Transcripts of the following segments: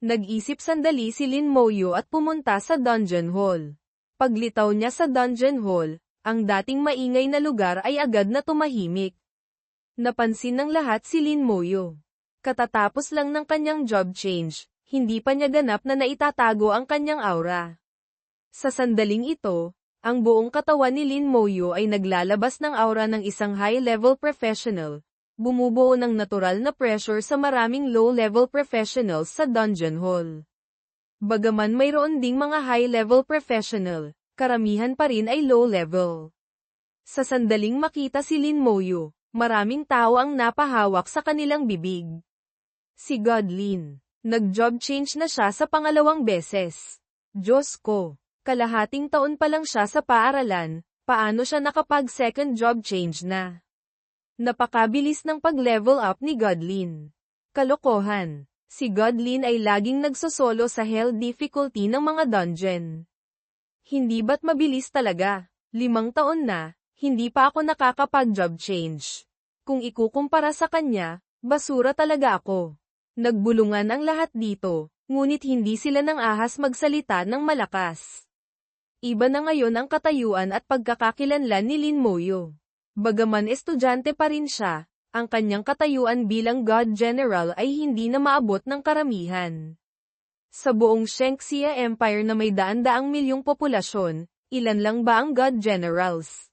Nag-isip sandali si Lin Moyo at pumunta sa dungeon hall. Paglitaw niya sa dungeon hall, ang dating maingay na lugar ay agad na tumahimik. Napansin ng lahat si Lin Moyo. Katatapos lang ng kanyang job change, hindi pa niya ganap na naitatago ang kanyang aura. Sa sandaling ito, ang buong katawan ni Lin Moyo ay naglalabas ng aura ng isang high-level professional, bumubuo ng natural na pressure sa maraming low-level professionals sa dungeon hall. Bagaman mayroon ding mga high-level professional, karamihan pa rin ay low-level. Sa sandaling makita si Lin Moyo, maraming tao ang napahawak sa kanilang bibig. Si Godlin, nag-job change na siya sa pangalawang beses. Diyos ko, kalahating taon pa lang siya sa paaralan, paano siya nakapag-second job change na? Napakabilis ng pag-level up ni Godlin. Kalokohan. Si Godlin ay laging nagsosolo sa hell difficulty ng mga dungeon. Hindi ba't mabilis talaga? 5 taon na, hindi pa ako nakakapag-job change. Kung ikukumpara sa kanya, basura talaga ako. Nagbulungan ang lahat dito, ngunit hindi sila nang ahas magsalita ng malakas. Iba na ngayon ang katayuan at pagkakakilanlan ni Lin Moyo. Bagaman estudyante pa rin siya, ang kanyang katayuan bilang God General ay hindi na maabot ng karamihan. Sa buong Shengxia Empire na may daan-daang milyong populasyon, ilan lang ba ang God Generals?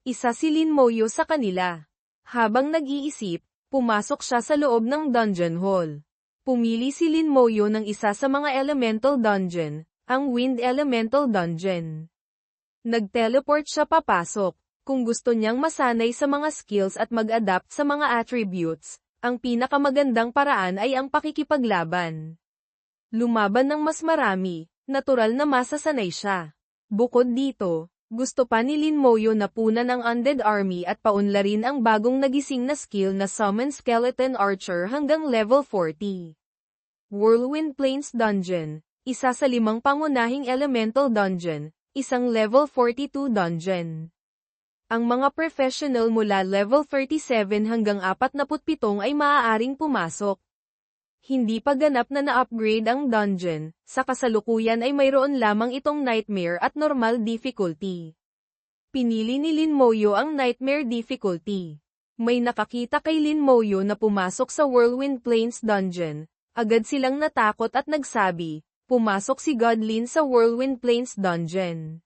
Isa si Lin Moyo sa kanila. Habang nag-iisip, pumasok siya sa loob ng dungeon hall. Pumili si Lin Moyo ng isa sa mga elemental dungeon, ang Wind Elemental Dungeon. Nag-teleport siya papasok. Kung gusto niyang masanay sa mga skills at mag-adapt sa mga attributes, ang pinakamagandang paraan ay ang pakikipaglaban. Lumaban ng mas marami, natural na masasanay siya. Bukod dito, gusto pa ni Lin Moyo na punan ang Undead Army at paunlarin ang bagong nagising na skill na Summon Skeleton Archer hanggang level 40. Whirlwind Plains Dungeon, isa sa 5 pangunahing elemental dungeon, isang level 42 dungeon. Ang mga professional mula level 37 hanggang 47 ay maaaring pumasok. Hindi pa ganap na na-upgrade ang dungeon, sa kasalukuyan ay mayroon lamang itong Nightmare at Normal difficulty. Pinili ni Lin Moyo ang Nightmare difficulty. May nakakita kay Lin Moyo na pumasok sa Whirlwind Plains dungeon, agad silang natakot at nagsabi, pumasok si Godlin sa Whirlwind Plains dungeon.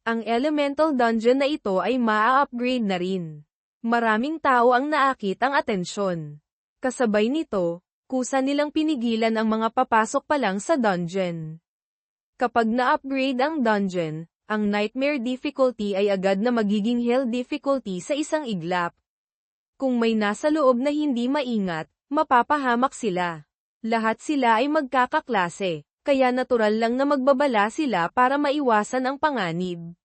Ang elemental dungeon na ito ay maa-upgrade na rin. Maraming tao ang naakit ang atensyon. Kasabay nito, kusa nilang pinigilan ang mga papasok pa lang sa dungeon. Kapag na-upgrade ang dungeon, ang Nightmare difficulty ay agad na magiging Hell difficulty sa isang iglap. Kung may nasa loob na hindi maingat, mapapahamak sila. Lahat sila ay magkakaklase. Kaya natural lang na magbabala sila para maiwasan ang panganib.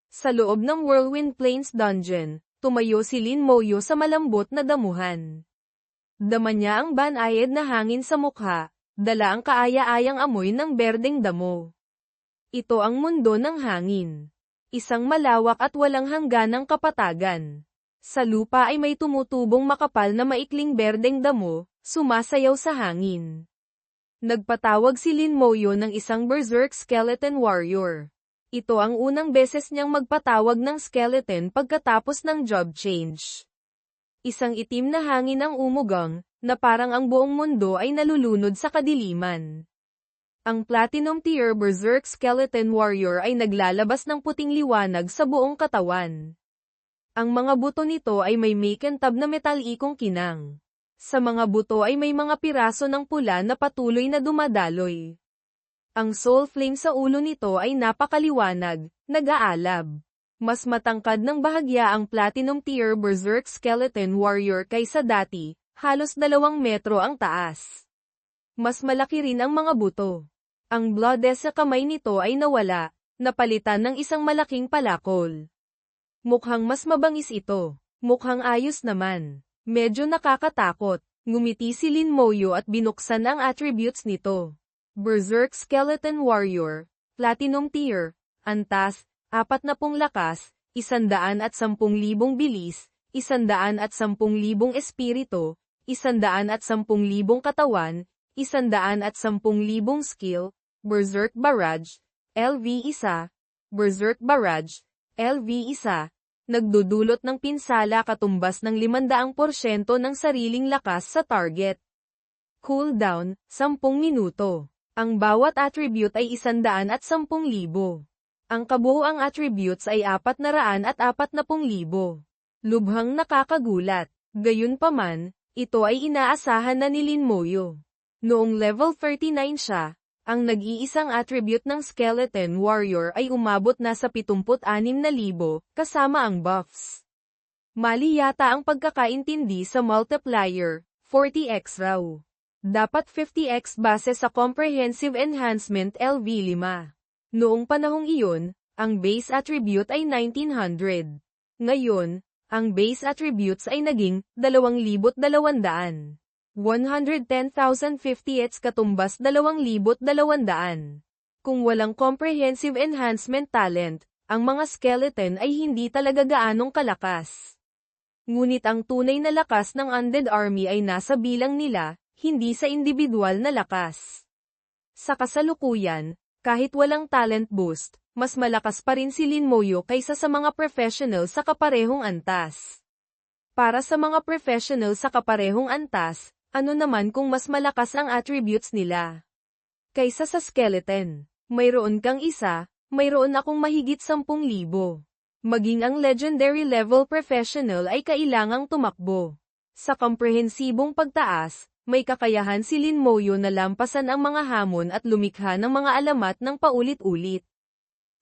Sa loob ng Whirlwind Plains Dungeon, tumayo si Lin Moyo sa malambot na damuhan. Dama niya ang banayad na hangin sa mukha, dala ang kaaya-ayang amoy ng berdeng damo. Ito ang mundo ng hangin. Isang malawak at walang hangganang kapatagan. Sa lupa ay may tumutubong makapal na maikling berdeng damo, sumasayaw sa hangin. Nagpatawag si Lin Moyo ng isang Berserk Skeleton Warrior. Ito ang unang beses niyang magpatawag ng skeleton pagkatapos ng job change. Isang itim na hangin ang umugang, na parang ang buong mundo ay nalulunod sa kadiliman. Ang Platinum Tier Berserk Skeleton Warrior ay naglalabas ng puting liwanag sa buong katawan. Ang mga buto nito ay may makintab na metalikong kinang. Sa mga buto ay may mga piraso ng pula na patuloy na dumadaloy. Ang soul flame sa ulo nito ay napakaliwanag, nag-aalab. Mas matangkad ng bahagya ang Platinum Tier Berserk Skeleton Warrior kaysa dati, halos 2 metro ang taas. Mas malaki rin ang mga buto. Ang bloodess sa kamay nito ay nawala, napalitan ng isang malaking palakol. Mukhang mas mabangis ito. Mukhang ayos naman. Medyo nakakatakot. Ngumiti si Lin Moyo at binuksan ang attributes nito. Berserk Skeleton Warrior, Platinum Tier, Antas, 40 lakas, 110,000 bilis, 110,000 espiritu, 110,000 katawan, 110,000 skill, Berserk Barrage, LV1, Berserk Barrage, LV1, nagdudulot ng pinsala katumbas ng 500% ng sariling lakas sa target. Cooldown, 10 minuto. Ang bawat attribute ay 110,000. Ang kabuuang attributes ay 440,000. Lubhang nakakagulat. Gayunpaman, ito ay inaasahan na ni Lin Moyo. Noong level 39 siya, ang nag-iisang attribute ng Skeleton Warrior ay umabot na sa 76,000, kasama ang buffs. Mali yata ang pagkakaintindi sa multiplier, 40x raw. Dapat 50x base sa Comprehensive Enhancement LV5. Noong panahong iyon, ang base attribute ay 1900. Ngayon, ang base attributes ay naging 2,200. 110,050 katumbas 2,200. Kung walang comprehensive enhancement talent, ang mga skeleton ay hindi talaga gaanong kalakas. Ngunit ang tunay na lakas ng undead army ay nasa bilang nila, hindi sa individual na lakas. Sa kasalukuyan, kahit walang talent boost, mas malakas pa rin si Lin Moyo kaysa sa mga professional sa kaparehong antas. Para sa mga professional sa kaparehong antas, ano naman kung mas malakas ang attributes nila? Kaysa sa skeleton, mayroon kang isa, mayroon akong mahigit 10,000. Maging ang legendary level professional ay kailangang tumakbo. Sa komprehensibong pagtaas, may kakayahan si Lin Moyo na lampasan ang mga hamon at lumikha ng mga alamat ng paulit-ulit.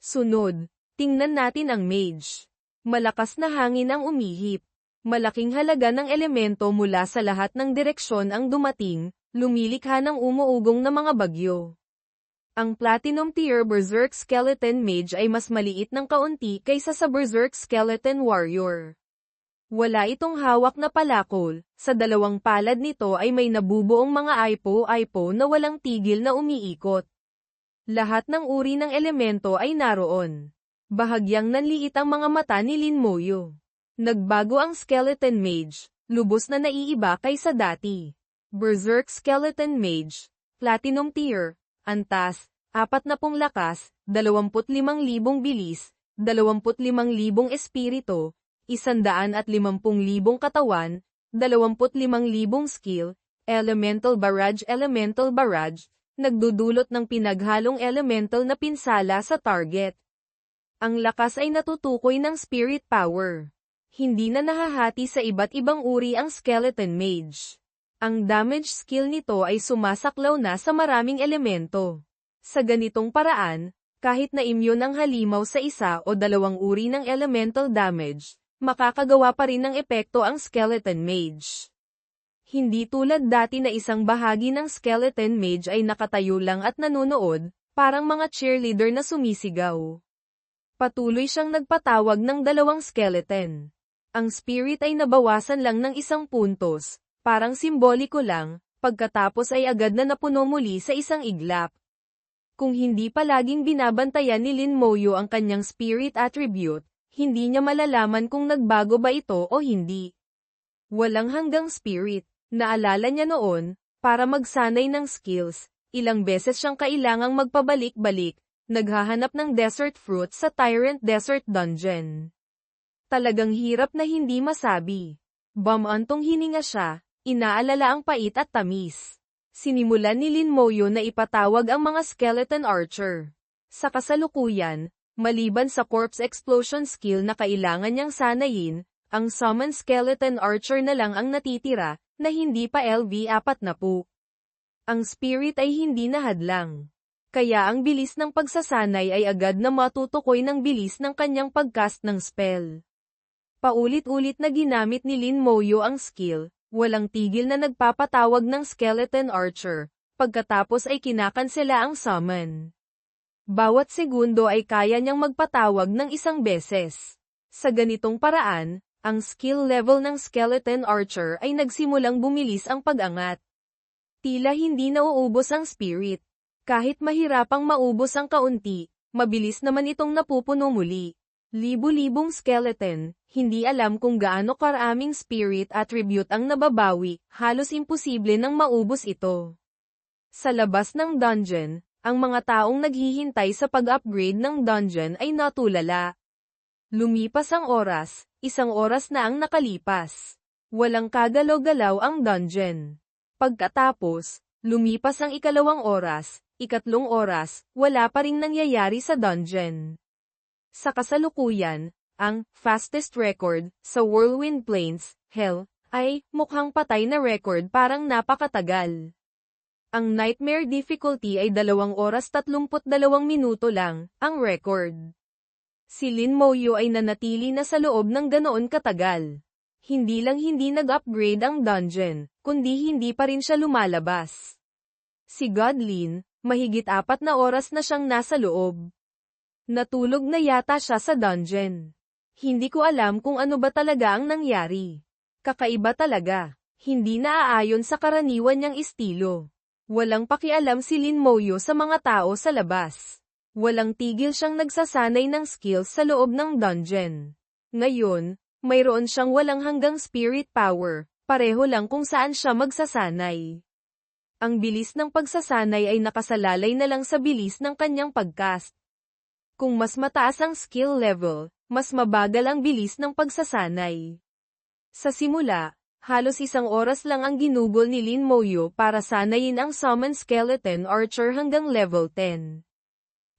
Sunod, tingnan natin ang mage. Malakas na hangin ang umihip. Malaking halaga ng elemento mula sa lahat ng direksyon ang dumating, lumilikha ng umuugong na mga bagyo. Ang Platinum Tier Berserk Skeleton Mage ay mas maliit ng kaunti kaysa sa Berserk Skeleton Warrior. Wala itong hawak na palakol, sa dalawang palad nito ay may nabubuong mga aipo-aipo na walang tigil na umiikot. Lahat ng uri ng elemento ay naroon. Bahagyang nanliit ang mga mata ni Lin Moyo. Nagbago ang Skeleton Mage, lubos na naiiba kaysa dati. Berserk Skeleton Mage, Platinum Tier, Antas, 40 lakas, 25,000 bilis, 25,000 espiritu, 150,000 katawan, 25,000 skill, Elemental Barrage, nagdudulot ng pinaghalong elemental na pinsala sa target. Ang lakas ay natutukoy ng spirit power. Hindi na nahahati sa iba't ibang uri ang Skeleton Mage. Ang damage skill nito ay sumasaklaw na sa maraming elemento. Sa ganitong paraan, kahit na immune ang halimaw sa isa o dalawang uri ng elemental damage, makakagawa pa rin ng epekto ang Skeleton Mage. Hindi tulad dati na isang bahagi ng Skeleton Mage ay nakatayo lang at nanonood, parang mga cheerleader na sumisigaw. Patuloy siyang nagpatawag ng dalawang skeleton. Ang spirit ay nabawasan lang ng 1 puntos, parang simboliko lang, pagkatapos ay agad na napuno muli sa isang iglap. Kung hindi palaging binabantayan ni Lin Moyo ang kanyang spirit attribute, hindi niya malalaman kung nagbago ba ito o hindi. Walang hanggang spirit. Naalala niya noon, para magsanay ng skills, ilang beses siyang kailangang magpabalik-balik, naghahanap ng desert fruit sa Tyrant Desert Dungeon. Talagang hirap na hindi masabi. Bumantong hininga siya, inaalala ang pait at tamis. Sinimulan ni Lin Moyo na ipatawag ang mga skeleton archer. Sa kasalukuyan, maliban sa corpse explosion skill na kailangan niyang sanayin, ang summon skeleton archer na lang ang natitira, na hindi pa LV40. Ang spirit ay hindi nahadlang. Kaya ang bilis ng pagsasanay ay agad na matutukoy ng bilis ng kanyang pagcast ng spell. Paulit-ulit na ginamit ni Lin Moyo ang skill, walang tigil na nagpapatawag ng skeleton archer, pagkatapos ay kinakansela ang summon. Bawat segundo ay kaya niyang magpatawag ng 1 beses. Sa ganitong paraan, ang skill level ng Skeleton Archer ay nagsimulang bumilis ang pag-angat. Tila hindi nauubos ang spirit. Kahit mahirapang maubos ang kaunti, mabilis naman itong napupuno muli. Libu-libong skeleton, hindi alam kung gaano karaming spirit attribute ang nababawi, halos imposible nang maubos ito. Sa labas ng dungeon, ang mga taong naghihintay sa pag-upgrade ng dungeon ay natulala. Lumipas ang oras, 1 oras na ang nakalipas. Walang kagalaw-galaw ang dungeon. Pagkatapos, lumipas ang 2 oras, 3 oras, wala pa ring nangyayari sa dungeon. Sa kasalukuyan, ang fastest record sa Whirlwind Plains, Hell, ay mukhang patay na record parang napakatagal. Ang Nightmare difficulty ay 2 oras 32 minuto lang, ang record. Si Lin Moyo ay nanatili na sa loob ng ganoon katagal. Hindi lang hindi nag-upgrade ang dungeon, kundi hindi pa rin siya lumalabas. Si Godlin, mahigit 4 na oras na siyang nasa loob. Natulog na yata siya sa dungeon. Hindi ko alam kung ano ba talaga ang nangyari. Kakaiba talaga. Hindi naaayon sa karaniwan niyang estilo. Walang pakialam si Lin Moyo sa mga tao sa labas. Walang tigil siyang nagsasanay ng skills sa loob ng dungeon. Ngayon, mayroon siyang walang hanggang spirit power, pareho lang kung saan siya magsasanay. Ang bilis ng pagsasanay ay nakasalalay na lang sa bilis ng kanyang pagcast. Kung mas mataas ang skill level, mas mabagal ang bilis ng pagsasanay. Sa simula, halos 1 oras lang ang ginugol ni Lin Moyo para sanayin ang Summon Skeleton Archer hanggang level 10.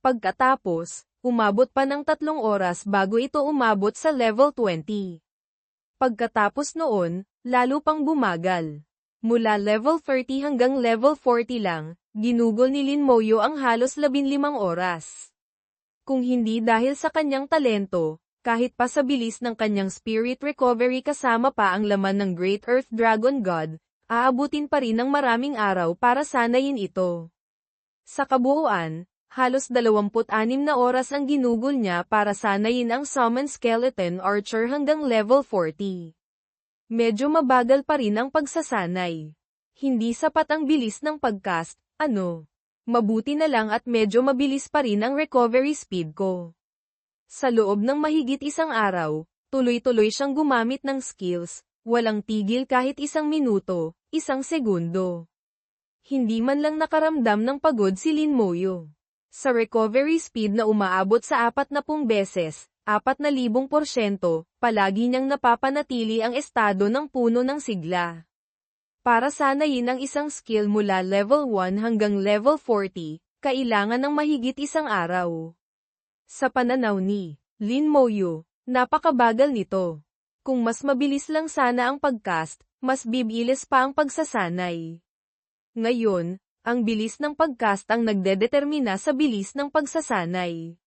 Pagkatapos, umabot pa ng 3 oras bago ito umabot sa level 20. Pagkatapos noon, lalo pang bumagal. Mula level 30 hanggang level 40 lang, ginugol ni Lin Moyo ang halos 15 oras. Kung hindi dahil sa kanyang talento, kahit pa sa bilis ng kanyang spirit recovery kasama pa ang laman ng Great Earth Dragon God, aabutin pa rin ng maraming araw para sanayin ito. Sa kabuuan, halos 26 na oras ang ginugol niya para sanayin ang Summon Skeleton Archer hanggang level 40. Medyo mabagal pa rin ang pagsasanay. Hindi sapat ang bilis ng pagcast, mabuti na lang at medyo mabilis pa rin ang recovery speed ko. Sa loob ng mahigit 1 araw, tuloy-tuloy siyang gumamit ng skills, walang tigil kahit 1 minuto, 1 segundo. Hindi man lang nakaramdam ng pagod si Lin Moyo. Sa recovery speed na umaabot sa 40 beses, 4,000%, palagi niyang napapanatili ang estado ng puno ng sigla. Para sanayin ang isang skill mula level 1 hanggang level 40, kailangan ng mahigit 1 araw. Sa pananaw ni Lin Moyo, napakabagal nito. Kung mas mabilis lang sana ang pagcast, mas bibilis pa ang pagsasanay. Ngayon, ang bilis ng pagcast ang nagdedetermina sa bilis ng pagsasanay.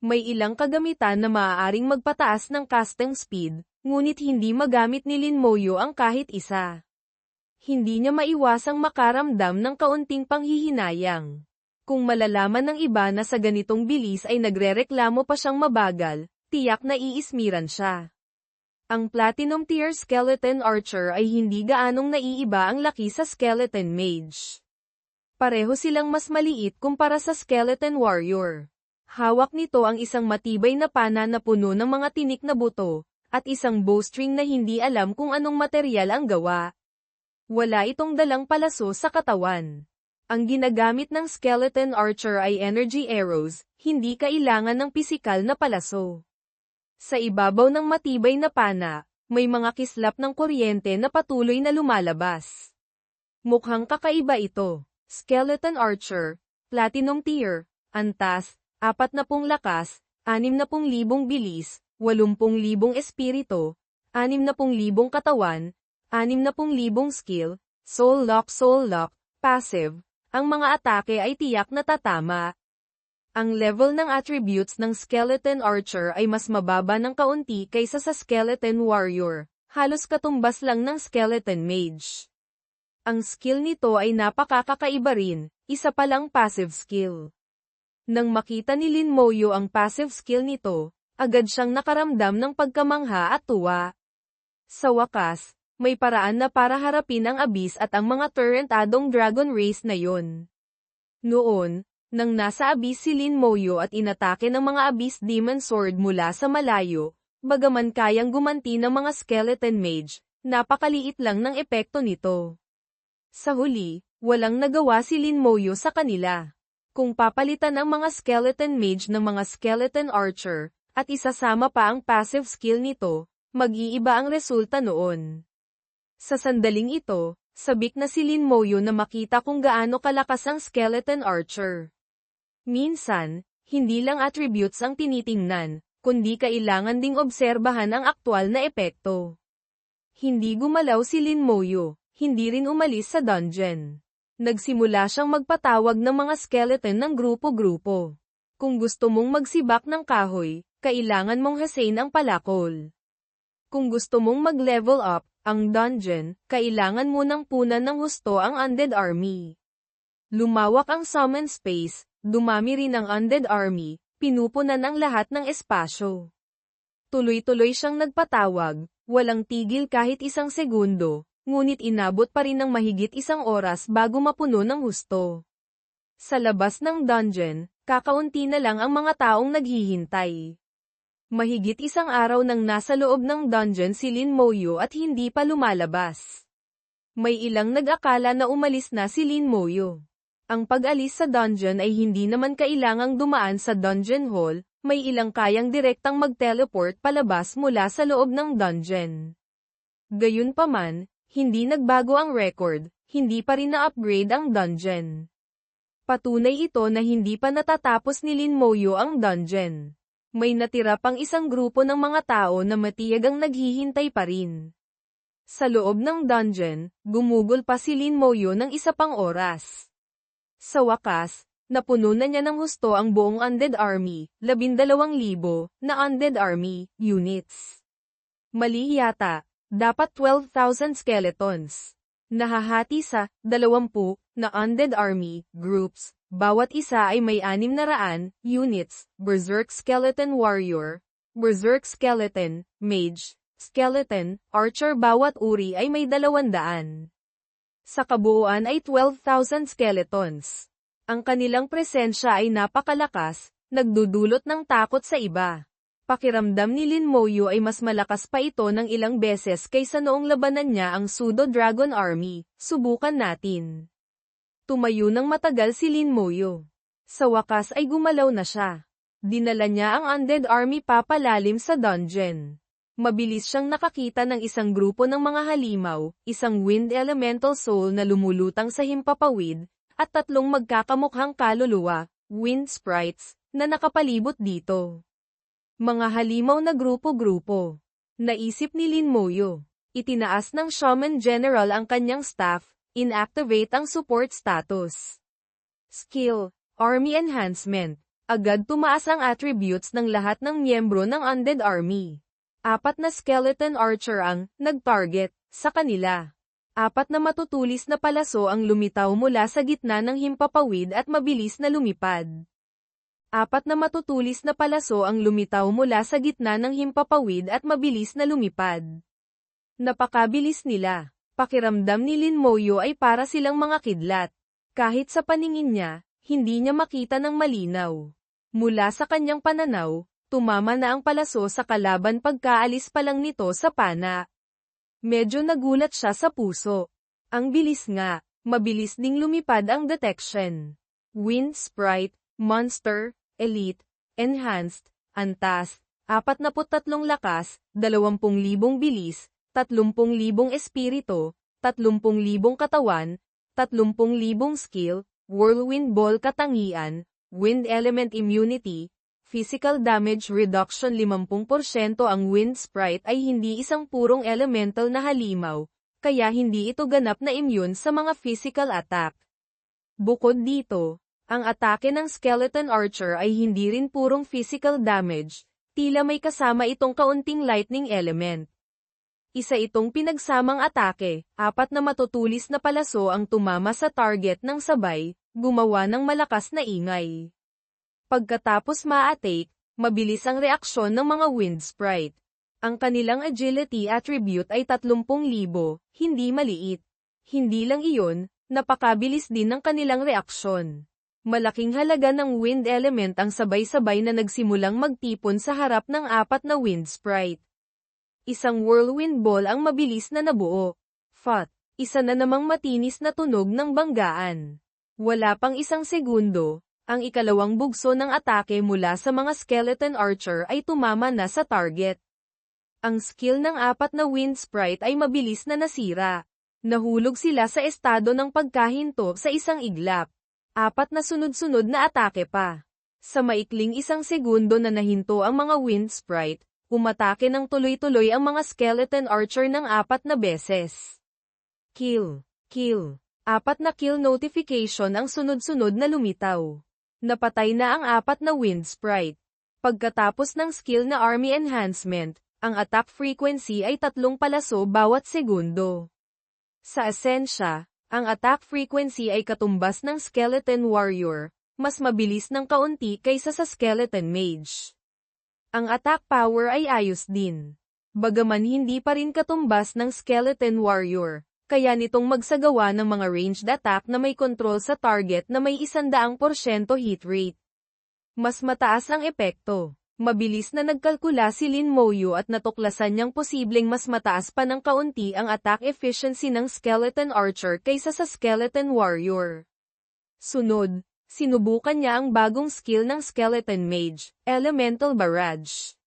May ilang kagamitan na maaaring magpataas ng casting speed, ngunit hindi magamit ni Lin Moyo ang kahit isa. Hindi niya maiwasang makaramdam ng kaunting panghihinayang. Kung malalaman ng iba na sa ganitong bilis ay nagrereklamo pa siyang mabagal, tiyak na iismiran siya. Ang Platinum Tier Skeleton Archer ay hindi gaanong naiiba ang laki sa Skeleton Mage. Pareho silang mas maliit kumpara sa Skeleton Warrior. Hawak nito ang isang matibay na pana na puno ng mga tinik na buto, at isang bowstring na hindi alam kung anong materyal ang gawa. Wala itong dalang palaso sa katawan. Ang ginagamit ng Skeleton Archer ay energy arrows, hindi kailangan ng pisikal na palaso. Sa ibabaw ng matibay na pana, may mga kislap ng kuryente na patuloy na lumalabas. Mukhang kakaiba ito. Skeleton Archer, Platinum Tier, Antas, 40 lakas, 60,000 bilis, 80,000 espiritu, 60,000 katawan, 60,000 skill, Soul Lock, Passive. Ang mga atake ay tiyak na tatama. Ang level ng attributes ng Skeleton Archer ay mas mababa ng kaunti kaysa sa Skeleton Warrior, halos katumbas lang ng Skeleton Mage. Ang skill nito ay napakakaiba rin, isa palang passive skill. Nang makita ni Lin Moyo ang passive skill nito, agad siyang nakaramdam ng pagkamangha at tuwa. Sa wakas, may paraan na para harapin ang Abyss at ang mga torrentadong dragon race na yon. Noon, nang nasa Abyss si Lin Moyo at inatake ng mga Abyss Demon Sword mula sa malayo, bagaman kayang gumanti ng mga Skeleton Mage, napakaliit lang ng epekto nito. Sa huli, Walang nagawa si Lin Moyo sa kanila. Kung papalitan ang mga skeleton mage ng mga skeleton archer, at isasama pa ang passive skill nito, mag-iiba ang resulta noon. Sa sandaling ito, sabik na si Lin Moyo na makita kung gaano kalakas ang skeleton archer. Minsan, hindi lang attributes ang tinitingnan, kundi kailangan ding obserbahan ang aktwal na epekto. Hindi gumalaw si Lin Moyo, hindi rin umalis sa dungeon. Nagsimula siyang magpatawag ng mga skeleton ng grupo-grupo. Kung gusto mong magsibak ng kahoy, kailangan mong hasain ang palakol. Kung gusto mong mag-level up ang dungeon, kailangan mo ng punan ng husto ang undead army. Lumawak ang summon space, dumami rin ang undead army, pinupunan ang lahat ng espasyo. Tuloy-tuloy siyang nagpatawag, walang tigil kahit isang segundo. Ngunit inabot pa rin ng mahigit isang oras bago mapuno ng husto. Sa labas ng dungeon, kakaunti na lang ang mga taong naghihintay. Mahigit isang araw nang nasa loob ng dungeon si Lin Moyo at hindi pa lumalabas. May ilang nag-akala na umalis na si Lin Moyo. Ang pag-alis sa dungeon ay hindi naman kailangang dumaan sa dungeon hall, may ilang kayang direktang mag-teleport palabas mula sa loob ng dungeon. Gayunpaman, hindi nagbago ang record, hindi pa rin na-upgrade ang dungeon. Patunay ito na hindi pa natatapos ni Lin Moyo ang dungeon. May natira pang isang grupo ng mga tao na matiyagang naghihintay pa rin. Sa loob ng dungeon, gumugol pa si Lin Moyo ng isa pang oras. Sa wakas, napuno na niya ng husto ang buong undead army, 12,000 na undead army units. Mali yata. Dapat 12,000 skeletons. Nahahati sa 20 na undead army groups, bawat isa ay may 600 units, berserk skeleton warrior, berserk skeleton, mage, skeleton, archer bawat uri ay may 200. Sa kabuuan ay 12,000 skeletons. Ang kanilang presensya ay napakalakas, nagdudulot ng takot sa iba. Pakiramdam ni Lin Moyo ay mas malakas pa ito ng ilang beses kaysa noong labanan niya ang Pseudo Dragon Army. Subukan natin. Tumayo ng matagal si Lin Moyo. Sa wakas ay gumalaw na siya. Dinala niya ang undead army papalalim sa dungeon. Mabilis siyang nakakita ng isang grupo ng mga halimaw, isang wind elemental soul na lumulutang sa himpapawid, at 3 magkakamukhang kaluluwa, wind sprites, na nakapalibot dito. Mga halimaw na grupo-grupo. Naisip ni Lin Moyo. Itinaas ng Shaman General ang kanyang staff, inactivate ang support status. Skill, Army Enhancement. Agad tumaas ang attributes ng lahat ng miyembro ng Undead Army. 4 na Skeleton Archer ang nag-target sa kanila. 4 na matutulis na palaso ang lumitaw mula sa gitna ng himpapawid at mabilis na lumipad. 4 na matutulis na palaso ang lumitaw mula sa gitna ng himpapawid at mabilis na lumipad. Napakabilis nila. Pakiramdam ni Lin Moyo ay para silang mga kidlat. Kahit sa paningin niya, hindi niya makita ng malinaw. Mula sa kanyang pananaw, tumama na ang palaso sa kalaban pagkaalis pa lang nito sa pana. Medyo nagulat siya sa puso. Ang bilis nga, mabilis ding lumipad ang detection. Wind Sprite, Monster, Elite, Enhanced, Antas, 43 lakas, 20,000 bilis, 30,000 espiritu, 30,000 katawan, 30,000 skill, whirlwind ball katangian, wind element immunity, physical damage reduction 50%. Ang wind sprite ay hindi isang purong elemental na halimaw, kaya hindi ito ganap na immune sa mga physical attack. Bukod dito, ang atake ng Skeleton Archer ay hindi rin purong physical damage, tila may kasama itong kaunting lightning element. Isa itong pinagsamang atake, 4 na matutulis na palaso ang tumama sa target ng sabay, gumawa ng malakas na ingay. Pagkatapos ma-atake, mabilis ang reaksyon ng mga wind sprite. Ang kanilang agility attribute ay 30,000, hindi maliit. Hindi lang iyon, napakabilis din ng kanilang reaksyon. Malaking halaga ng wind element ang sabay-sabay na nagsimulang magtipon sa harap ng 4 na wind sprite. Isang whirlwind ball ang mabilis na nabuo. Fat. Isa na namang matinis na tunog ng banggaan. Wala pang isang segundo, ang ikalawang bugso ng atake mula sa mga skeleton archer ay tumama na sa target. Ang skill ng 4 na wind sprite ay mabilis na nasira. Nahulog sila sa estado ng pagkahinto sa isang iglap. 4 na sunod-sunod na atake pa. Sa maikling isang segundo na nahinto ang mga wind sprite, umatake ng tuloy-tuloy ang mga skeleton archer ng 4 na beses. Kill. 4 na kill notification ang sunod-sunod na lumitaw. Napatay na ang 4 na wind sprite. Pagkatapos ng skill na army enhancement, ang attack frequency ay 3 palaso bawat segundo. Sa esensya, ang attack frequency ay katumbas ng skeleton warrior, mas mabilis ng kaunti kaysa sa skeleton mage. Ang attack power ay ayos din. Bagaman hindi pa rin katumbas ng skeleton warrior, kaya nitong magsagawa ng mga ranged attack na may control sa target na may 100% hit rate. Mas mataas ang epekto. Mabilis na nagkalkula si Lin Moyu at natuklasan niyang posibleng mas mataas pa ng kaunti ang attack efficiency ng skeleton archer kaysa sa skeleton warrior. Sunod, sinubukan niya ang bagong skill ng skeleton mage, Elemental Barrage.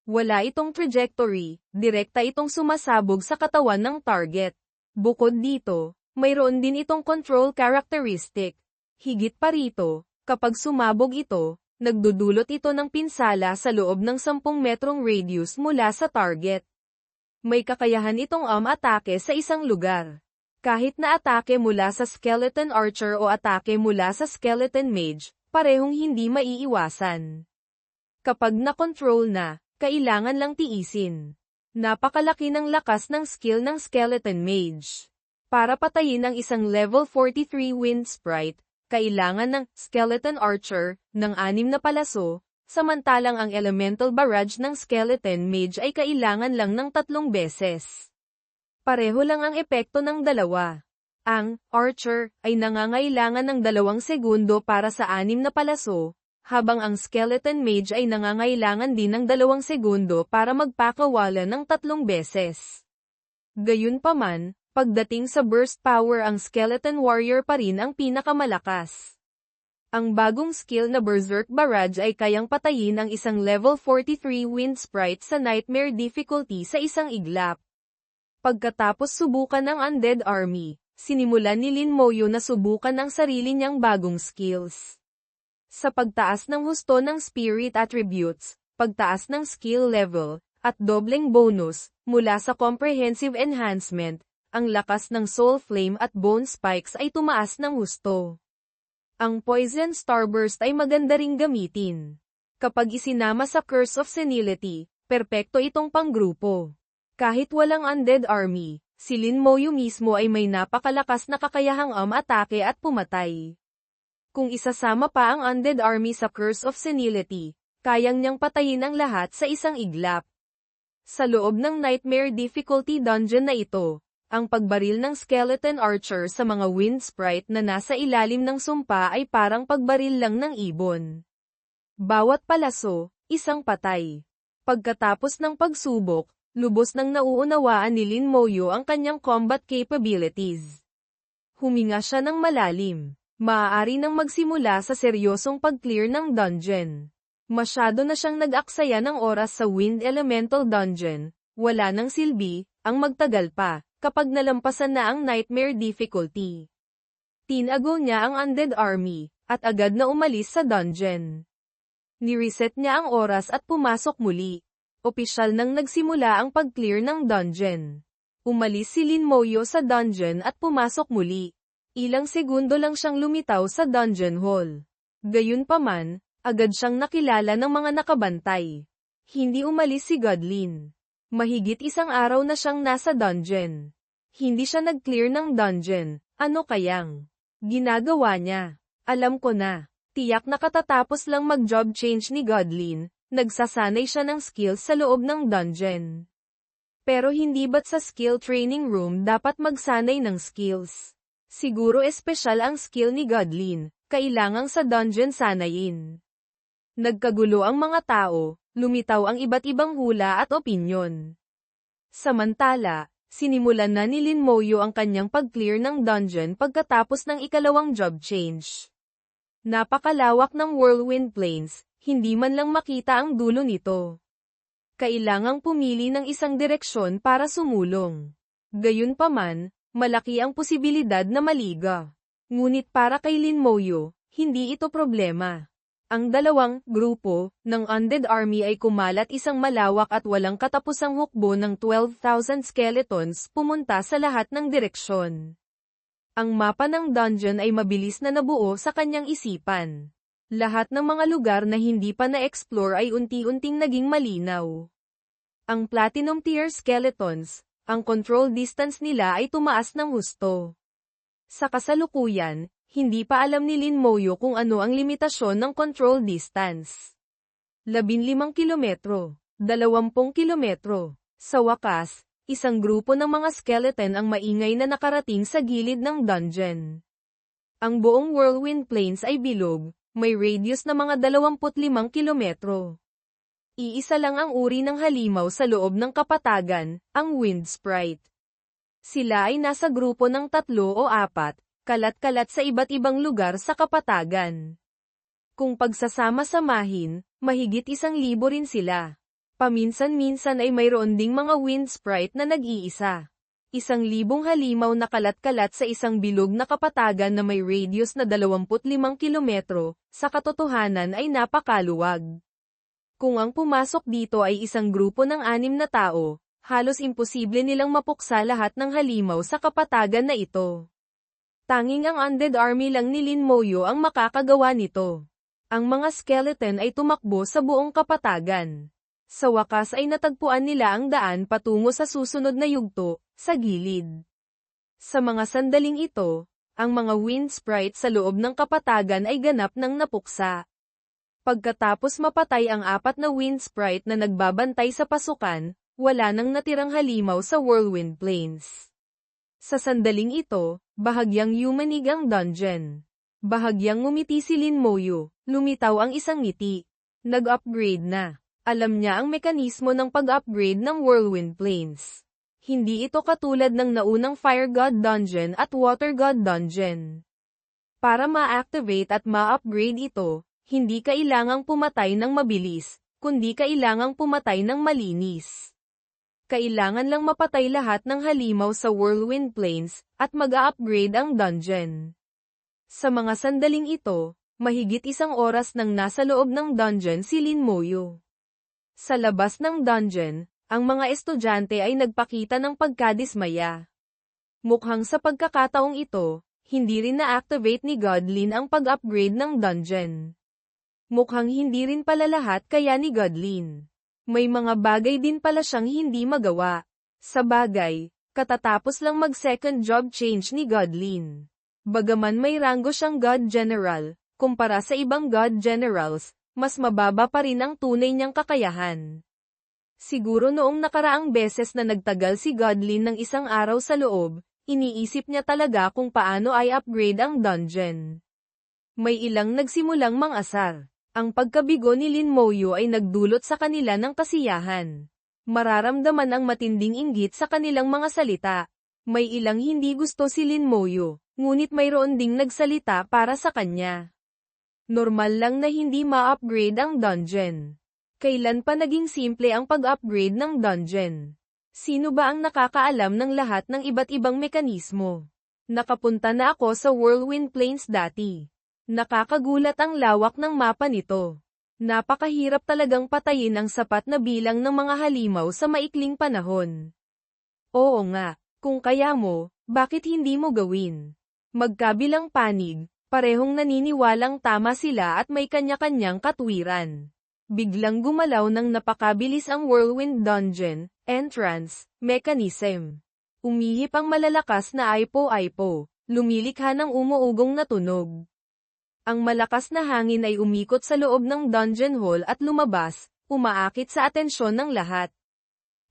Wala itong trajectory, direkta itong sumasabog sa katawan ng target. Bukod dito, mayroon din itong control characteristic. Higit pa rito, kapag sumabog ito, nagdudulot ito ng pinsala sa loob ng 10 metrong radius mula sa target. May kakayahan itong atake sa isang lugar. Kahit na atake mula sa skeleton archer o atake mula sa skeleton mage, parehong hindi maiiwasan. Kapag na-control na, kailangan lang tiisin. Napakalaki ng lakas ng skill ng skeleton mage. Para patayin ang isang level 43 wind sprite, kailangan ng skeleton archer ng 6 na palaso, samantalang ang elemental barrage ng skeleton mage ay kailangan lang ng 3 beses. Pareho lang ang epekto ng dalawa. Ang archer ay nangangailangan ng 2 segundo para sa 6 na palaso, habang ang skeleton mage ay nangangailangan din ng 2 segundo para magpakawala ng 3 beses. Gayunpaman, pagdating sa burst power ang skeleton warrior pa rin ang pinakamalakas. Ang bagong skill na Berserk Barrage ay kayang patayin ang isang level 43 wind sprite sa nightmare difficulty sa isang iglap. Pagkatapos subukan ng Undead Army, sinimulan ni Lin Moyu na subukan ang sarili niyang bagong skills. Sa pagtaas ng husto ng spirit attributes, pagtaas ng skill level, at dobleng bonus, mula sa comprehensive enhancement, ang lakas ng soul flame at bone spikes ay tumaas ng husto. Ang poison starburst ay maganda ring gamitin. Kapag isinama sa Curse of Senility, perpekto itong panggrupo. Kahit walang undead army, si Lin Moyu mismo ay may napakalakas na kakayahang atake at pumatay. Kung isasama pa ang undead army sa Curse of Senility, kayang niyang patayin ang lahat sa isang iglap. Sa loob ng Nightmare Difficulty Dungeon na ito, ang pagbaril ng Skeleton Archer sa mga wind sprite na nasa ilalim ng sumpa ay parang pagbaril lang ng ibon. Bawat palaso, isang patay. Pagkatapos ng pagsubok, lubos nang nauunawaan ni Lin Moyu ang kanyang combat capabilities. Huminga siya ng malalim. Maaari nang magsimula sa seryosong pag-clear ng dungeon. Masyado na siyang nag-aksaya ng oras sa Wind Elemental Dungeon, wala nang silbi, ang magtagal pa, kapag nalampasan na ang Nightmare difficulty. Tinago niya ang Undead Army, at agad na umalis sa dungeon. Ni-reset niya ang oras at pumasok muli. Opisyal nang nagsimula ang pag-clear ng dungeon. Umalis si Lin Moyu sa dungeon at pumasok muli. Ilang segundo lang siyang lumitaw sa dungeon hall. Gayunpaman, agad siyang nakilala ng mga nakabantay. Hindi umalis si Godlin. Mahigit 1 araw na siyang nasa dungeon. Hindi siya nag-clear ng dungeon, ano kayang ginagawa niya? Alam ko na. Tiyak na katatapos lang mag-job change ni Godlin, nagsasanay siya ng skills sa loob ng dungeon. Pero hindi ba't sa skill training room dapat magsanay ng skills? Siguro espesyal ang skill ni Godlin, kailangang sa dungeon sanayin. Nagkagulo ang mga tao, lumitaw ang iba't ibang hula at opinyon. Samantala, Sinimulan na ni Lin Moyo ang kanyang pag-clear ng dungeon pagkatapos ng ikalawang job change. Napakalawak ng Whirlwind Plains, hindi man lang makita ang dulo nito. Kailangang pumili ng isang direksyon para sumulong. Gayunpaman, malaki ang posibilidad na maliga. Ngunit para kay Lin Moyo, hindi ito problema. Ang dalawang grupo ng Undead Army ay kumalat isang malawak at walang katapusang hukbo ng 12,000 skeletons pumunta sa lahat ng direksyon. Ang mapa ng dungeon ay mabilis na nabuo sa kanyang isipan. Lahat ng mga lugar na hindi pa na-explore ay unti-unting naging malinaw. Ang Platinum Tier Skeletons, ang control distance nila ay tumaas ng husto. Sa kasalukuyan, hindi pa alam ni Lin Moyo kung ano ang limitasyon ng control distance. 15 kilometro, 20 kilometro. Sa wakas, isang grupo ng mga skeleton ang maingay na nakarating sa gilid ng dungeon. Ang buong Whirlwind Plains ay bilog, may radius na mga 25 kilometro. Iisa lang ang uri ng halimaw sa loob ng kapatagan, ang Wind Sprite. Sila ay nasa grupo ng 3 o 4, kalat-kalat sa iba't ibang lugar sa kapatagan. Kung pagsasama-samahin, mahigit 1,000 rin sila. Paminsan-minsan ay mayroon ding mga Wind Sprite na nag-iisa. 1,000 halimaw na kalat-kalat sa isang bilog na kapatagan na may radius na 25 kilometro, sa katotohanan ay napakaluwag. Kung ang pumasok dito ay isang grupo ng 6 na tao, halos imposible nilang mapuksa lahat ng halimaw sa kapatagan na ito. Tanging ang Undead Army lang ni Lin Moyo ang makakagawa nito. Ang mga skeleton ay tumakbo sa buong kapatagan. Sa wakas ay natagpuan nila ang daan patungo sa susunod na yugto, sa gilid. Sa mga sandaling ito, ang mga Wind Sprite sa loob ng kapatagan ay ganap ng napuksa. Pagkatapos mapatay ang 4 na Wind Sprite na nagbabantay sa pasukan, wala nang natirang halimaw sa Whirlwind Plains. Sa sandaling ito, bahagyang yumanig ang dungeon. Bahagyang ngumiti si Lin Moyo, lumitaw ang isang ngiti. Nag-upgrade na. Alam niya ang mekanismo ng pag-upgrade ng Whirlwind Plains. Hindi ito katulad ng naunang Fire God Dungeon at Water God Dungeon. Para ma-activate at ma-upgrade ito, hindi kailangang pumatay ng mabilis, kundi kailangang pumatay ng malinis. Kailangan lang mapatay lahat ng halimaw sa Whirlwind Plains, at mag-a-upgrade ang dungeon. Sa mga sandaling ito, mahigit 1 oras nang nasa loob ng dungeon si Lin Moyo. Sa labas ng dungeon, ang mga estudyante ay nagpakita ng pagkadismaya. Mukhang sa pagkakataong ito, hindi rin na-activate ni Godlin ang pag-upgrade ng dungeon. Mukhang hindi rin pala lahat kaya ni Godlin. May mga bagay din pala siyang hindi magawa. Sa bagay, katatapos lang mag-second job change ni Godlin. Bagaman may ranggo siyang God General, kumpara sa ibang God Generals, mas mababa pa rin ang tunay niyang kakayahan. Siguro noong nakaraang beses na nagtagal si Godlin ng 1 araw sa loob, iniisip niya talaga kung paano ay upgrade ang dungeon. May ilang nagsimulang mang-asar. Ang pagkabigo ni Lin Moyo ay nagdulot sa kanila ng kasiyahan. Mararamdaman ang matinding inggit sa kanilang mga salita. May ilang hindi gusto si Lin Moyo, ngunit mayroon ding nagsalita para sa kanya. Normal lang na hindi ma-upgrade ang dungeon. Kailan pa naging simple ang pag-upgrade ng dungeon? Sino ba ang nakakaalam ng lahat ng iba't ibang mekanismo? Nakapunta na ako sa Whirlwind Plains dati. Nakakagulat ang lawak ng mapa nito. Napakahirap talagang patayin ang sapat na bilang ng mga halimaw sa maikling panahon. Oo nga, kung kaya mo, bakit hindi mo gawin? Magkabilang panig, parehong naniniwalang tama sila at may kanya-kanyang katwiran. Biglang gumalaw ng napakabilis ang Whirlwind Dungeon entrance mechanism. Umihip ang malalakas na aipo-aipo, lumilikha ng umuugong na tunog. Ang malakas na hangin ay umikot sa loob ng dungeon hall at lumabas, umaakit sa atensyon ng lahat.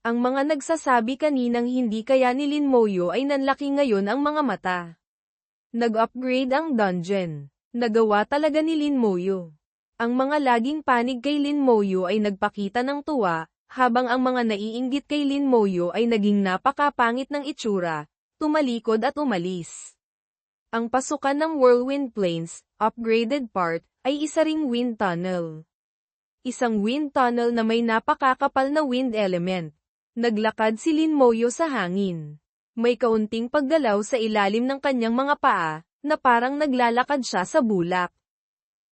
Ang mga nagsasabi kaninang hindi kaya ni Lin Moyo ay nanlaki ngayon ang mga mata. Nag-upgrade ang dungeon. Nagawa talaga ni Lin Moyo. Ang mga laging panig kay Lin Moyo ay nagpakita ng tuwa, Habang ang mga naiinggit kay Lin Moyo ay naging napakapangit ng itsura, tumalikod at umalis. Ang pasukan ng Whirlwind Plains, upgraded part, ay isa ring wind tunnel. Isang wind tunnel na may napakakapal na wind element. Naglakad si Lin Moyo sa hangin. May kaunting paggalaw sa ilalim ng kanyang mga paa, na parang naglalakad siya sa bulak.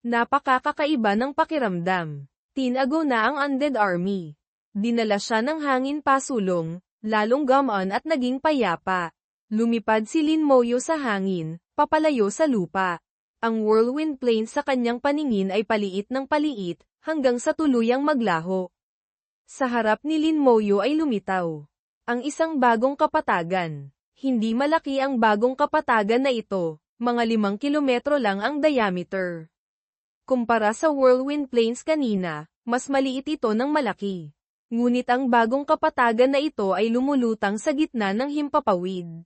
Napakakakaiba ng pakiramdam. Tinago na ang Undead Army. Dinala siya ng hangin pasulong, lalong gumon at naging payapa. Lumipad si Lin Moyo sa hangin, papalayo sa lupa. Ang Whirlwind Plains sa kanyang paningin ay paliit ng paliit, hanggang sa tuluyang maglaho. Sa harap ni Lin Moyo ay lumitaw ang isang bagong kapatagan. Hindi malaki ang bagong kapatagan na ito, mga 5 kilometro lang ang diameter. Kumpara sa Whirlwind Plains kanina, mas maliit ito ng malaki. Ngunit ang bagong kapatagan na ito ay lumulutang sa gitna ng himpapawid.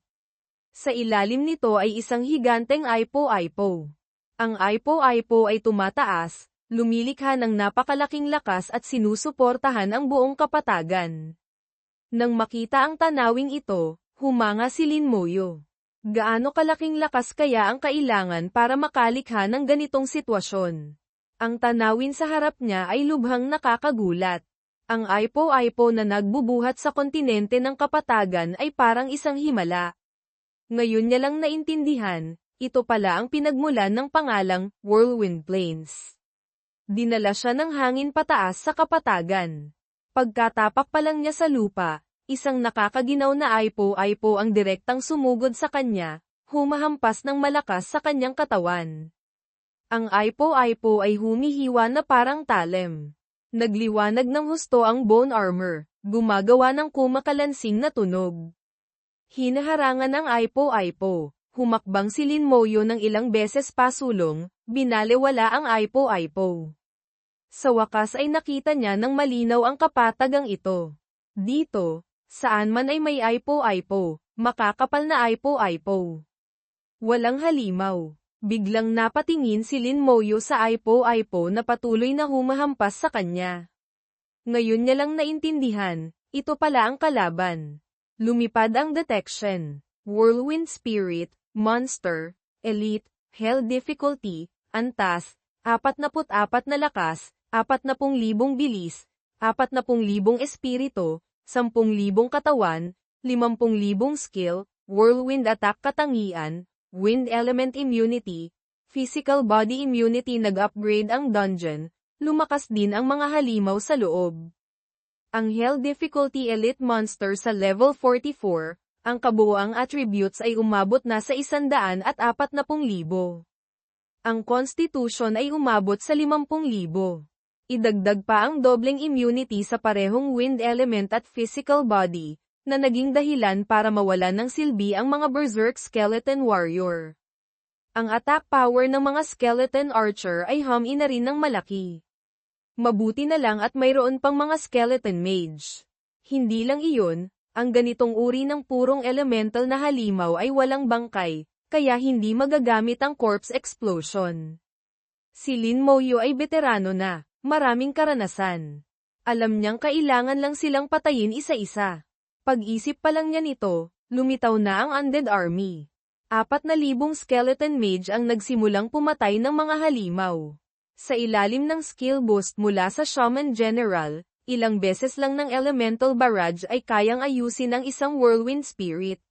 Sa ilalim nito ay isang higanteng Aipo-Aipo. Ang Aipo-Aipo ay tumataas, lumilikha ng napakalaking lakas at sinusuportahan ang buong kapatagan. Nang makita ang tanawing ito, humanga si Lin Moyo. Gaano kalaking lakas kaya ang kailangan para makalikha ng ganitong sitwasyon? Ang tanawin sa harap niya ay lubhang nakakagulat. Ang Aipo-Aipo na nagbubuhat sa kontinente ng kapatagan ay parang isang himala. Ngayon niya lang naintindihan, ito pala ang pinagmulan ng pangalang Whirlwind Plains. Dinala siya ng hangin pataas sa kapatagan. Pagkatapak pa lang niya sa lupa, isang nakakaginaw na Aipo-Aipo ang direktang sumugod sa kanya, humahampas ng malakas sa kanyang katawan. Ang Aipo-Aipo ay humihiwa na parang talem. Nagliwanag ng husto ang bone armor, gumagawa ng kumakalansing na tunog. Hinaharangan ang Aipo-Aipo, humakbang si Lin Moyo ng ilang beses pasulong, binalewala ang Aipo-Aipo. Sa wakas ay nakita niya ng malinaw ang kapatagang ito. Dito, saan man ay may Aipo-Aipo, makakapal na Aipo-Aipo. Walang halimaw. Biglang napatingin si Lin Moyo sa Aipo-Aipo na patuloy na humahampas sa kanya. Ngayon niya lang naintindihan, ito pala ang kalaban. Lumipad ang detection. Whirlwind Spirit, Monster, Elite, Hell Difficulty, Antas, 44 na lakas, 40,000 bilis, 40,000 espiritu, 10,000 katawan, 50,000 skill, Whirlwind Attack katangian, Wind Element Immunity, Physical Body Immunity. Nag-upgrade ang dungeon, lumakas din ang mga halimaw sa loob. Ang Hell Difficulty Elite Monster sa level 44, ang kabuuang attributes ay umabot na sa 140,000. Ang Constitution ay umabot sa 50,000. Idagdag pa ang dobleng immunity sa parehong wind element at physical body, na naging dahilan para mawalan ng silbi ang mga Berserk Skeleton Warrior. Ang attack power ng mga Skeleton Archer ay humi na rin ng malaki. Mabuti na lang at mayroon pang mga Skeleton Mage. Hindi lang iyon, ang ganitong uri ng purong elemental na halimaw ay walang bangkay, kaya hindi magagamit ang Corpse Explosion. Si Lin Moyo ay veterano na, maraming karanasan. Alam niyang kailangan lang silang patayin isa-isa. Pag-isip pa lang niya nito, lumitaw na ang Undead Army. 4,000 Skeleton Mage ang nagsimulang pumatay ng mga halimaw. Sa ilalim ng skill boost mula sa Shaman General, ilang beses lang ng Elemental Barrage ay kayang ayusin ang isang Whirlwind Spirit.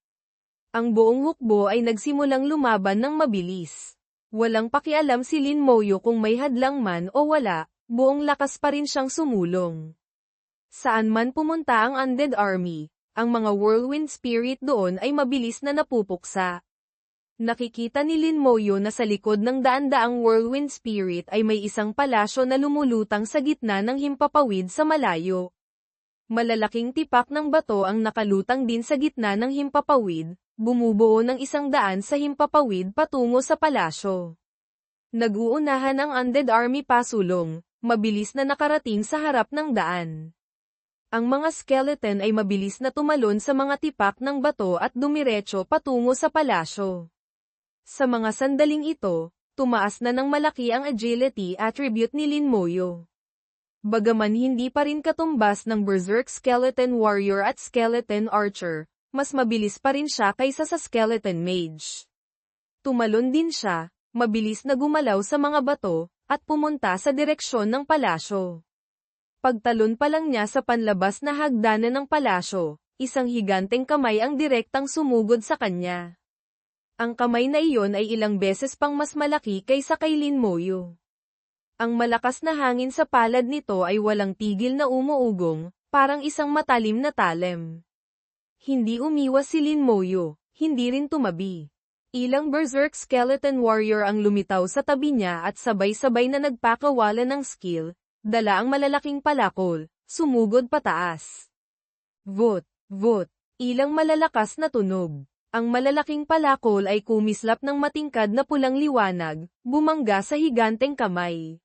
Ang buong hukbo ay nagsimulang lumaban ng mabilis. Walang pakialam si Lin Moyo kung may hadlang man o wala, buong lakas pa rin siyang sumulong. Saan man pumunta ang Undead Army, ang mga Whirlwind Spirit doon ay mabilis na napupuksa. Nakikita ni Lin Moyo na sa likod ng daan-daang Whirlwind Spirit ay may isang palasyo na lumulutang sa gitna ng himpapawid sa malayo. Malalaking tipak ng bato ang nakalutang din sa gitna ng himpapawid, bumubuo ng isang daan sa himpapawid patungo sa palasyo. Nag-uunahan ang Undead Army pasulong, mabilis na nakarating sa harap ng daan. Ang mga skeleton ay mabilis na tumalon sa mga tipak ng bato at dumiretso patungo sa palasyo. Sa mga sandaling ito, tumaas na ng malaki ang agility attribute ni Lin Moyo. Bagaman hindi pa rin katumbas ng Berserk Skeleton Warrior at Skeleton Archer, mas mabilis pa rin siya kaysa sa Skeleton Mage. Tumalon din siya, mabilis na gumalaw sa mga bato, at pumunta sa direksyon ng palasyo. Pagtalon pa lang niya sa panlabas na hagdanan ng palasyo, isang higanteng kamay ang direktang sumugod sa kanya. Ang kamay na iyon ay ilang beses pang mas malaki kaysa kay Lin Moyu. Ang malakas na hangin sa palad nito ay walang tigil na umuugong, parang isang matalim na talem. Hindi umiwas si Lin Moyu, hindi rin tumabi. Ilang Berserk Skeleton Warrior ang lumitaw sa tabi niya at sabay-sabay na nagpakawala ng skill, dala ang malalaking palakol, sumugod pataas. Vut, vut, ilang malalakas na tunog. Ang malalaking palakol ay kumislap ng matingkad na pulang liwanag, bumangga sa higanteng kamay.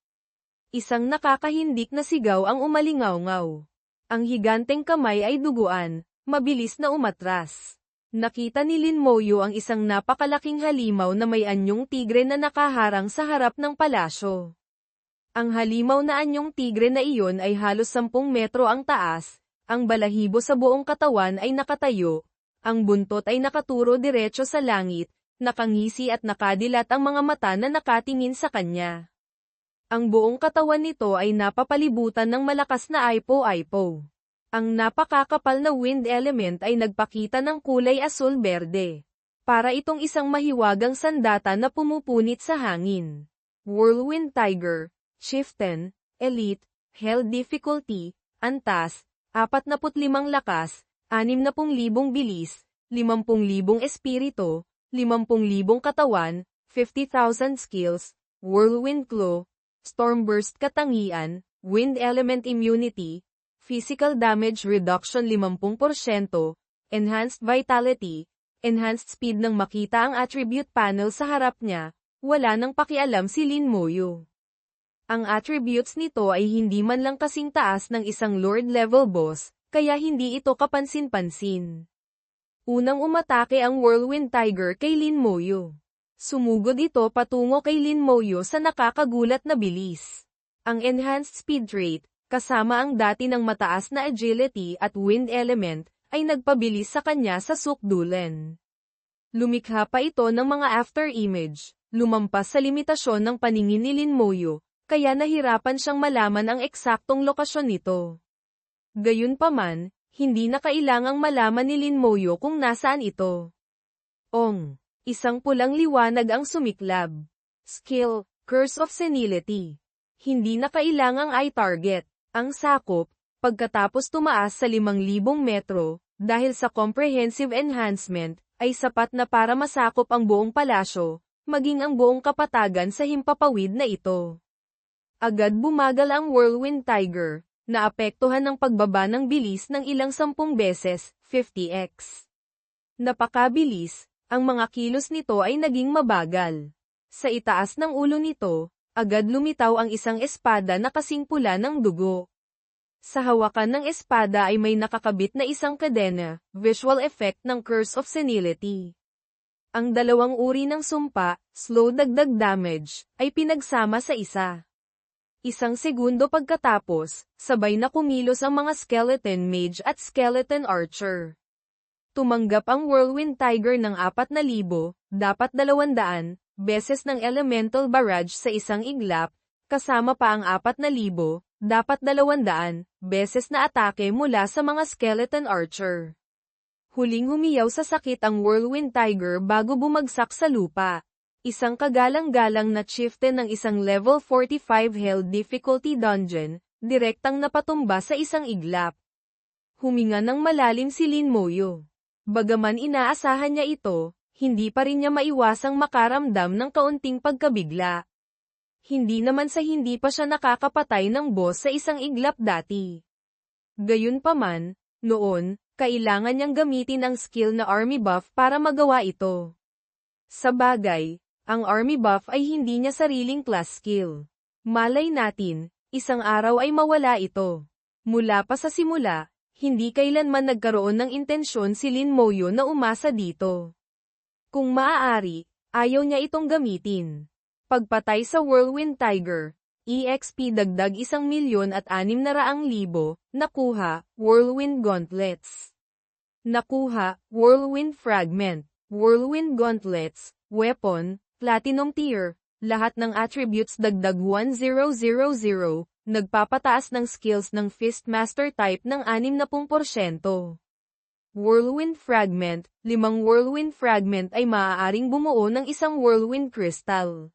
Isang nakakahindik na sigaw ang umalingaw-ngaw. Ang higanteng kamay ay duguan, mabilis na umatras. Nakita ni Lin Moyu ang isang napakalaking halimaw na may anyong tigre na nakaharang sa harap ng palasyo. Ang halimaw na anyong tigre na iyon ay halos 10 metro ang taas, ang balahibo sa buong katawan ay nakatayo, ang buntot ay nakaturo diretso sa langit, nakangisi at nakadilat ang mga mata na nakatingin sa kanya. Ang buong katawan nito ay napapalibutan ng malakas na aipo-aipo. Ang napakakapal na wind element ay nagpakita ng kulay asul-berde. Para itong isang mahiwagang sandata na pumupunit sa hangin. Whirlwind Tiger, Chieftain, Elite, Hell Difficulty, Antas, 45 lakas, 60,000 bilis, 50,000 espiritu, 50,000 katawan, 50,000 skills, Whirlwind Claw, Stormburst katangian, Wind Element Immunity, Physical Damage Reduction 50%, Enhanced Vitality, Enhanced Speed nang makita ang attribute panel sa harap niya, wala nang pakialam si Lin Moyu. Ang attributes nito ay hindi man lang kasing taas ng isang Lord level boss, kaya hindi ito kapansin-pansin. Unang umatake ang Whirlwind Tiger kay Lin Moyu. Sumugod ito patungo kay Lin Moyu sa nakakagulat na bilis. Ang Enhanced Speed Trait, kasama ang dati ng mataas na agility at wind element, ay nagpabilis sa kanya sa sukdulan. Lumikha pa ito ng mga after-image, lumampas sa limitasyon ng paningin ni Lin Moyu, kaya nahirapan siyang malaman ang eksaktong lokasyon nito. Gayunpaman, hindi na kailangang malaman ni Lin Moyu kung nasaan ito. Isang pulang liwanag ang sumiklab. Skill, Curse of Senility. Hindi na kailangang i-target. Ang sakop, pagkatapos tumaas sa 5,000 metro, dahil sa comprehensive enhancement, ay sapat na para masakop ang buong palasyo, maging ang buong kapatagan sa himpapawid na ito. Agad bumagal ang Whirlwind Tiger, naapektuhan ng pagbaba ng bilis ng ilang 10 beses, 50x. Napakabilis, ang mga kilos nito ay naging mabagal. Sa itaas ng ulo nito, agad lumitaw ang isang espada na kasing pula ng dugo. Sa hawakan ng espada ay may nakakabit na isang kadena, visual effect ng Curse of Senility. Ang dalawang uri ng sumpa, slow dagdag damage, ay pinagsama sa isa. Isang segundo pagkatapos, sabay na kumilos ang mga Skeleton Mage at Skeleton Archer. Tumanggap ang Whirlwind Tiger ng 4,000, dapat 200, beses ng Elemental Barrage sa isang iglap, kasama pa ang 4,000, dapat 200, beses na atake mula sa mga Skeleton Archer. Huling humiyaw sa sakit ang Whirlwind Tiger bago bumagsak sa lupa. Isang kagalang-galang na chieftain ng isang level 45 Hell Difficulty Dungeon, direktang napatumba sa isang iglap. Huminga ng malalim si Lin Moyu. Bagaman inaasahan niya ito, hindi pa rin niya maiwasang makaramdam ng kaunting pagkabigla. Hindi naman sa hindi pa siya nakakapatay ng boss sa isang iglap dati. Gayunpaman, noon, kailangan niyang gamitin ang skill na army buff para magawa ito. Sa bagay, ang army buff ay hindi niya sariling class skill. Malay natin, isang araw ay mawala ito. Mula pa sa simula, hindi kailanman nagkaroon ng intensyon si Lin Moyu na umasa dito. Kung maaari, ayaw niya itong gamitin. Pagpatay sa Whirlwind Tiger, EXP dagdag 1,600,000, nakuha, Whirlwind Gauntlets. Nakuha, Whirlwind Fragment, Whirlwind Gauntlets, Weapon, Platinum Tier, lahat ng attributes dagdag 1000, nagpapataas ng skills ng Fistmaster type ng 60%. Whirlwind Fragment, 5 Whirlwind Fragment ay maaaring bumuo ng isang Whirlwind Crystal.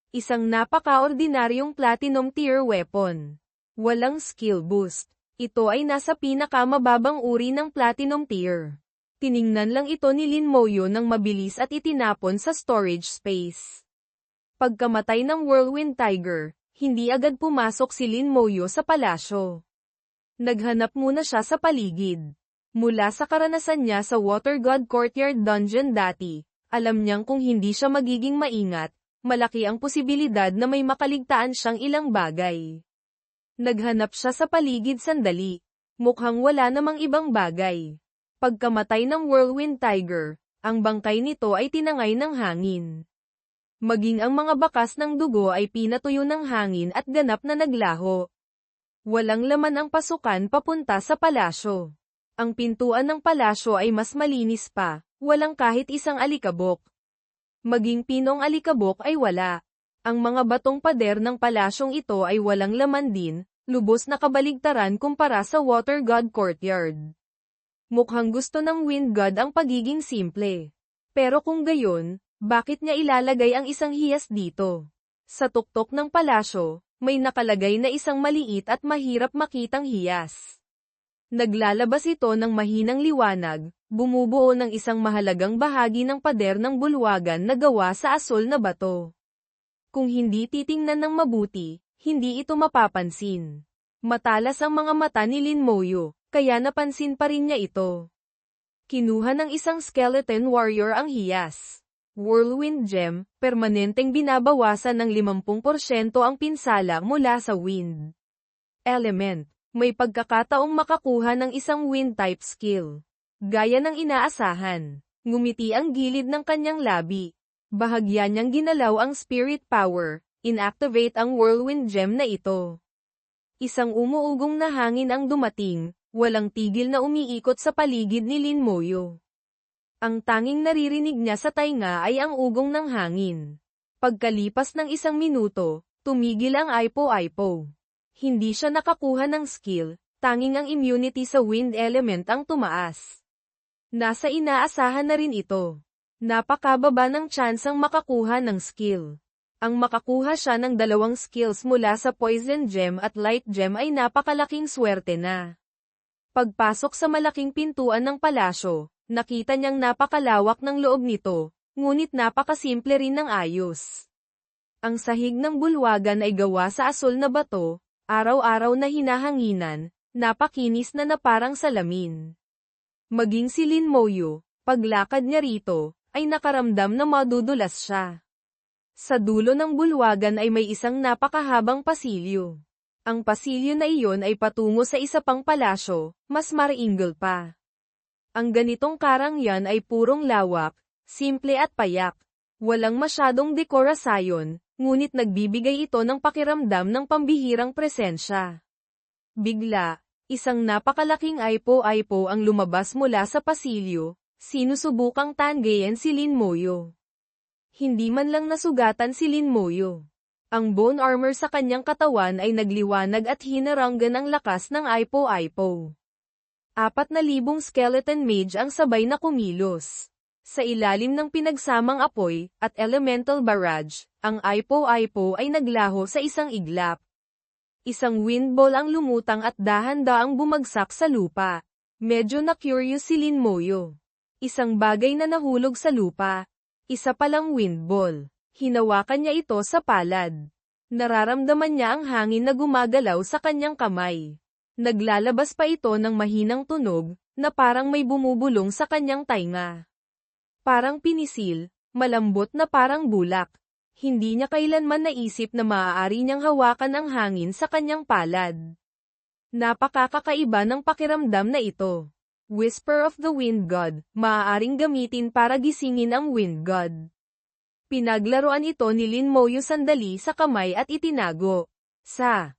Isang napaka-ordinaryong Platinum Tier Weapon. Walang skill boost. Ito ay nasa pinakamababang uri ng Platinum Tier. Tiningnan lang ito ni Lin Moyo ng mabilis at itinapon sa storage space. Pagkamatay ng Whirlwind Tiger, hindi agad pumasok si Lin Moyo sa palasyo. Naghanap muna siya sa paligid. Mula sa karanasan niya sa Water God Courtyard Dungeon dati, alam niyang kung hindi siya magiging maingat, malaki ang posibilidad na may makaligtaan siyang ilang bagay. Naghanap siya sa paligid sandali. Mukhang wala namang ibang bagay. Pagkamatay ng Whirlwind Tiger, ang bangkay nito ay tinangay ng hangin. Maging ang mga bakas ng dugo ay pinatuyo ng hangin at ganap na naglaho. Walang laman ang pasukan papunta sa palasyo. Ang pintuan ng palasyo ay mas malinis pa, walang kahit isang alikabok. Maging pinong alikabok ay wala. Ang mga batong pader ng palasyong ito ay walang laman din, lubos na kabaligtaran kumpara sa Water God Courtyard. Mukhang gusto ng Wind God ang pagiging simple. Pero kung gayon, bakit niya ilalagay ang isang hiyas dito? Sa tuktok ng palasyo, may nakalagay na isang maliit at mahirap makitang hiyas. Naglalabas ito ng mahinang liwanag, bumubuo ng isang mahalagang bahagi ng pader ng bulwagan na gawa sa asol na bato. Kung hindi titingnan ng mabuti, hindi ito mapapansin. Matalas ang mga mata ni Lin Moyo, kaya napansin pa rin niya ito. Kinuha ng isang skeleton warrior ang hiyas. Whirlwind Gem, permanenteng binabawasan ng 50% ang pinsala mula sa wind element. May pagkakataong makakuha ng isang wind-type skill. Gaya ng inaasahan, ngumiti ang gilid ng kanyang labi. Bahagya niyang ginalaw ang spirit power, inactivate ang whirlwind gem na ito. Isang umuugong na hangin ang dumating, walang tigil na umiikot sa paligid ni Lin Moyo. Ang tanging naririnig niya sa tainga ay ang ugong ng hangin. Pagkalipas ng 1 minuto, tumigil ang Aipo-Aipo. Hindi siya nakakuha ng skill, tanging ang immunity sa wind element ang tumaas. Nasa inaasahan na rin ito. Napakababa ng tsansang makakuha ng skill. Ang makakuha siya ng 2 skills mula sa poison gem at light gem ay napakalaking swerte na. Pagpasok sa malaking pintuan ng palasyo, nakita niyang napakalawak ng loob nito, ngunit napakasimple rin ng ayos. Ang sahig ng bulwagan ay gawa sa asol na bato, araw-araw na hinahanginan, napakinis na parang salamin. Maging si Lin Moyo, paglakad niya rito, ay nakaramdam na madudulas siya. Sa dulo ng bulwagan ay may isang napakahabang pasilyo. Ang pasilyo na iyon ay patungo sa isa pang palasyo, mas marainggel pa. Ang ganitong karangyan ay purong lawak, simple at payak. Walang masyadong dekorasyon, ngunit nagbibigay ito ng pakiramdam ng pambihirang presensya. Bigla, isang napakalaking Aipo-Aipo ang lumabas mula sa pasilyo, sinusubukang tanggayin si Lin Moyo. Hindi man lang nasugatan si Lin Moyo. Ang bone armor sa kanyang katawan ay nagliwanag at hinaranggan ang lakas ng Aipo-Aipo. 4,000 skeleton mage ang sabay na kumilos. Sa ilalim ng pinagsamang apoy, at elemental barrage, ang Aipo-Aipo ay naglaho sa isang iglap. Isang windball ang lumutang at dahan-daang bumagsak sa lupa. Medyo na-curious si Lin Moyo. Isang bagay na nahulog sa lupa. Isa palang windball. Hinawakan niya ito sa palad. Nararamdaman niya ang hangin na gumagalaw sa kanyang kamay. Naglalabas pa ito ng mahinang tunog, na parang may bumubulong sa kanyang tainga. Parang pinisil, malambot na parang bulak. Hindi niya kailanman naisip na maaari niyang hawakan ang hangin sa kanyang palad. Napakakaiba ng pakiramdam na ito. Whisper of the Wind God, maaaring gamitin para gisingin ang Wind God. Pinaglaruan ito ni Lin Moyo sandali sa kamay at itinago. Sa